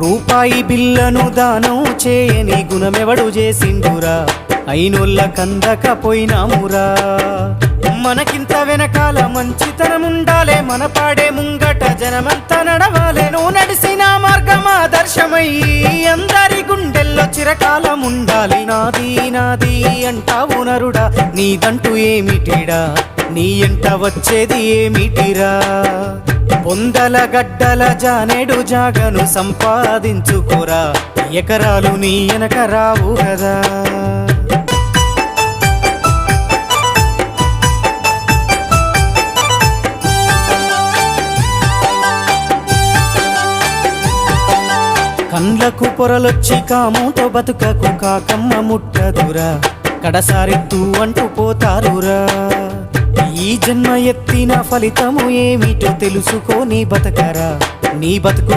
రూపాయి బిల్లను దానం చేయని గుణమెవడు చేసిండురా, అయినోళ్ళ కందకపోయినామురా. మనకింత వెనకాల మంచితనముండాలే, మన పాడే ముంగట జనమంతా నడవాలే. నువ్వు నడిసిన మార్గం ఆదర్శమయ్యి అందరి గుండెల్లో చిరకాలముండాలి. నాది నాది అంటావు నరుడా, నీదంటూ ఏమిటిడా, నీ ఎంట వచ్చేది ఏమిటిరా. పొందల గడ్డల జానేడు జాగను సంపాదించుకోరా, ఎకరాలు నీ వెనక రావు కదా. కండ్లకు పొరలొచ్చి కాముతో బతుకకు కాకమ్మ ముట్టదురా, కడసారెత్తు అంటూ పోతారురా. ఈ జన్మ ఎత్తిన ఫలితము ఏమిటో తెలుసుకో, నీ బతకరా, నీ బతుకు